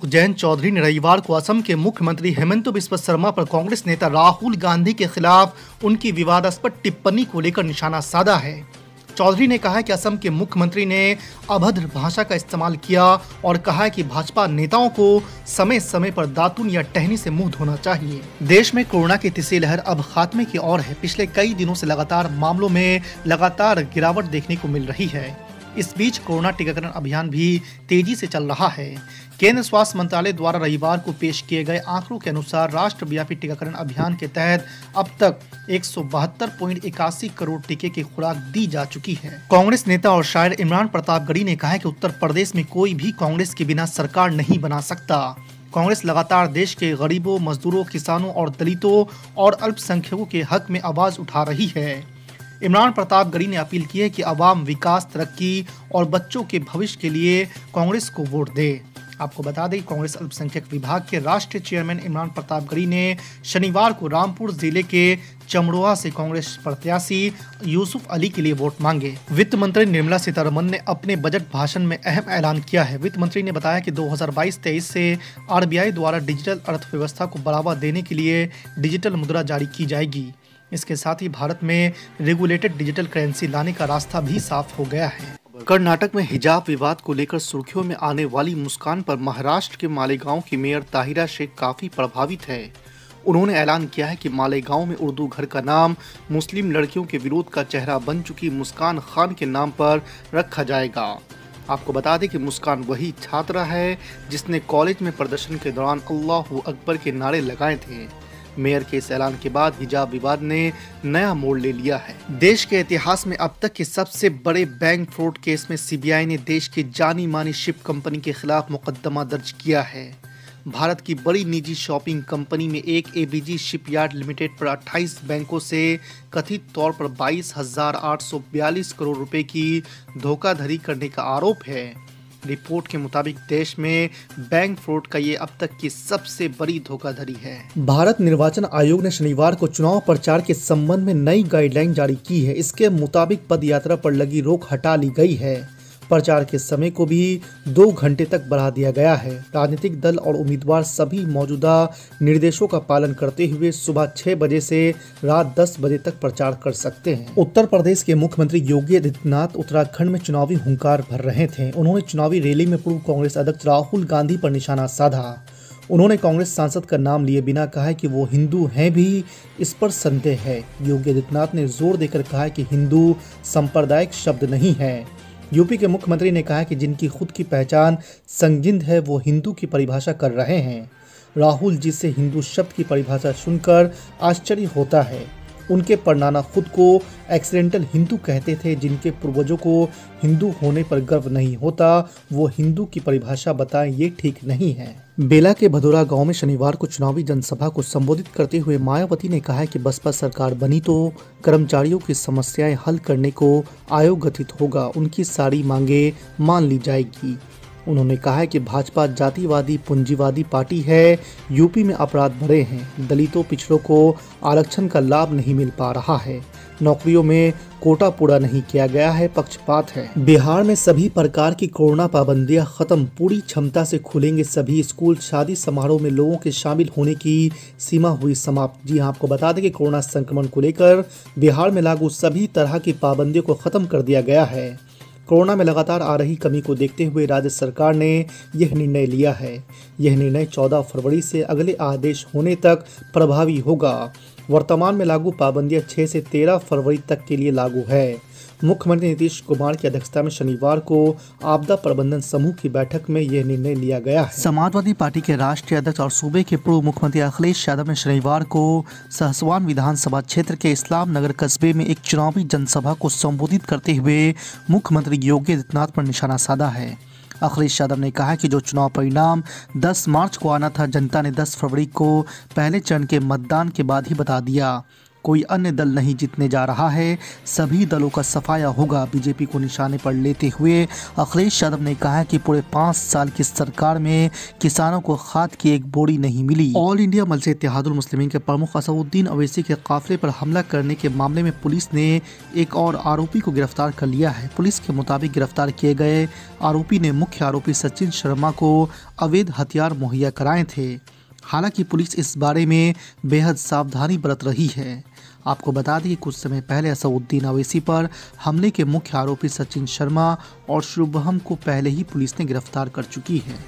जयंत चौधरी ने रविवार को असम के मुख्यमंत्री हेमंत बिस्वा शर्मा पर कांग्रेस नेता राहुल गांधी के खिलाफ उनकी विवादास्पद टिप्पणी को लेकर निशाना साधा है। चौधरी ने कहा कि असम के मुख्यमंत्री ने अभद्र भाषा का इस्तेमाल किया और कहा कि भाजपा नेताओं को समय समय पर दातुन या टहनी से मुंह धोना चाहिए। देश में कोरोना की तीसरी लहर अब खात्मे की ओर है। पिछले कई दिनों से लगातार मामलों में लगातार गिरावट देखने को मिल रही है। इस बीच कोरोना टीकाकरण अभियान भी तेजी से चल रहा है। केंद्र स्वास्थ्य मंत्रालय द्वारा रविवार को पेश किए गए आंकड़ों के अनुसार राष्ट्रव्यापी टीकाकरण अभियान के तहत अब तक 172.81 करोड़ टीके की खुराक दी जा चुकी है। कांग्रेस नेता और शायर इमरान प्रतापगढ़ी ने कहा है कि उत्तर प्रदेश में कोई भी कांग्रेस के बिना सरकार नहीं बना सकता। कांग्रेस लगातार देश के गरीबों, मजदूरों, किसानों और दलितों और अल्पसंख्यकों के हक में आवाज उठा रही है। इमरान प्रतापगढ़ी ने अपील की है कि अवाम विकास, तरक्की और बच्चों के भविष्य के लिए कांग्रेस को वोट दे। आपको बता दें, कांग्रेस अल्पसंख्यक विभाग के राष्ट्रीय चेयरमैन इमरान प्रतापगढ़ी ने शनिवार को रामपुर जिले के चमरोहा से कांग्रेस प्रत्याशी यूसुफ अली के लिए वोट मांगे। वित्त मंत्री निर्मला सीतारमण ने अपने बजट भाषण में अहम ऐलान किया है। वित्त मंत्री ने बताया कि 2022-23 से आरबीआई द्वारा डिजिटल अर्थव्यवस्था को बढ़ावा देने के लिए डिजिटल मुद्रा जारी की जाएगी। इसके साथ ही भारत में रेगुलेटेड डिजिटल करेंसी लाने का रास्ता भी साफ हो गया है। कर्नाटक में हिजाब विवाद को लेकर सुर्खियों में आने वाली मुस्कान पर महाराष्ट्र के मालेगांव की मेयर ताहिरा शेख काफी प्रभावित है। उन्होंने ऐलान किया है कि मालेगांव में उर्दू घर का नाम मुस्लिम लड़कियों के विरोध का चेहरा बन चुकी मुस्कान खान के नाम पर रखा जाएगा। आपको बता दें कि मुस्कान वही छात्रा है जिसने कॉलेज में प्रदर्शन के दौरान अल्लाहू अकबर के नारे लगाए थे। मेयर के इस ऐलान के बाद हिजाब विवाद ने नया मोड़ ले लिया है। देश के इतिहास में अब तक के सबसे बड़े बैंक फ्रॉड केस में सीबीआई ने देश की जानी मानी शिप कंपनी के खिलाफ मुकदमा दर्ज किया है। भारत की बड़ी निजी शॉपिंग कंपनी में एक एबीजी शिपयार्ड लिमिटेड पर 28 बैंकों से कथित तौर पर 22,842 करोड़ रुपए की धोखाधड़ी करने का आरोप है। रिपोर्ट के मुताबिक देश में बैंक फ्रॉड का ये अब तक की सबसे बड़ी धोखाधड़ी है। भारत निर्वाचन आयोग ने शनिवार को चुनाव प्रचार के संबंध में नई गाइडलाइन जारी की है। इसके मुताबिक पद यात्रा पर लगी रोक हटा ली गई है। प्रचार के समय को भी 2 घंटे तक बढ़ा दिया गया है। राजनीतिक दल और उम्मीदवार सभी मौजूदा निर्देशों का पालन करते हुए सुबह 6 बजे से रात 10 बजे तक प्रचार कर सकते हैं। उत्तर प्रदेश के मुख्यमंत्री योगी आदित्यनाथ उत्तराखंड में चुनावी हुंकार भर रहे थे। उन्होंने चुनावी रैली में पूर्व कांग्रेस अध्यक्ष राहुल गांधी पर निशाना साधा। उन्होंने कांग्रेस सांसद का नाम लिए बिना कहा कि वो हिंदू हैं भी इस पर संदेह है। योगी आदित्यनाथ ने जोर देकर कहा कि हिंदू सांप्रदायिक शब्द नहीं है। यूपी के मुख्यमंत्री ने कहा कि जिनकी खुद की पहचान संजिंद है वो हिंदू की परिभाषा कर रहे हैं। राहुल जी से हिंदू शब्द की परिभाषा सुनकर आश्चर्य होता है। उनके परनाना खुद को एक्सीडेंटल हिंदू कहते थे। जिनके पूर्वजों को हिंदू होने पर गर्व नहीं होता वो हिंदू की परिभाषा बताएं, ये ठीक नहीं है। बेला के भदोरा गांव में शनिवार को चुनावी जनसभा को संबोधित करते हुए मायावती ने कहा कि बसपा सरकार बनी तो कर्मचारियों की समस्याएं हल करने को आयोग गठित होगा, उनकी सारी मांगे मान ली जाएगी। उन्होंने कहा कि भाजपा जातिवादी पूंजीवादी पार्टी है। यूपी में अपराध बढ़े हैं। दलितों, पिछड़ों को आरक्षण का लाभ नहीं मिल पा रहा है। नौकरियों में कोटा पूरा नहीं किया गया है, पक्षपात है। बिहार में सभी प्रकार की कोरोना पाबंदियां खत्म, पूरी क्षमता से खुलेंगे सभी स्कूल। शादी समारोह में लोगों के शामिल होने की सीमा हुई समाप्त। जी हां, आपको बता दें कि कोरोना संक्रमण को लेकर बिहार में लागू सभी तरह की पाबंदियों को खत्म कर दिया गया है। कोरोना में लगातार आ रही कमी को देखते हुए राज्य सरकार ने यह निर्णय लिया है। यह निर्णय 14 फरवरी से अगले आदेश होने तक प्रभावी होगा। वर्तमान में लागू पाबंदियां 6 से 13 फरवरी तक के लिए लागू है। मुख्यमंत्री नीतीश कुमार की अध्यक्षता में शनिवार को आपदा प्रबंधन समूह की बैठक में यह निर्णय लिया गया है। समाजवादी पार्टी के राष्ट्रीय अध्यक्ष और सूबे के पूर्व मुख्यमंत्री अखिलेश यादव ने शनिवार को सहसवान विधानसभा क्षेत्र के इस्लाम नगर कस्बे में एक चुनावी जनसभा को संबोधित करते हुए मुख्यमंत्री योगी आदित्यनाथ पर निशाना साधा है। अखिलेश यादव ने कहा कि जो चुनाव परिणाम 10 मार्च को आना था, जनता ने 10 फरवरी को पहले चरण के मतदान के बाद ही बता दिया। कोई अन्य दल नहीं जीतने जा रहा है, सभी दलों का सफाया होगा। बीजेपी को निशाने पर लेते हुए अखिलेश यादव ने कहा कि पूरे 5 साल की सरकार में किसानों को खाद की एक बोरी नहीं मिली। ऑल इंडिया मजलिस इत्तेहादुल मुस्लिमीन के प्रमुख असदुद्दीन अवैसी के काफिले पर हमला करने के मामले में पुलिस ने एक और आरोपी को गिरफ्तार कर लिया है। पुलिस के मुताबिक गिरफ्तार किए गए आरोपी ने मुख्य आरोपी सचिन शर्मा को अवैध हथियार मुहैया कराए थे। हालांकि पुलिस इस बारे में बेहद सावधानी बरत रही है। आपको बता दें कि कुछ समय पहले असदुद्दीन अवैसी पर हमले के मुख्य आरोपी सचिन शर्मा और शुभम को पहले ही पुलिस ने गिरफ्तार कर चुकी है।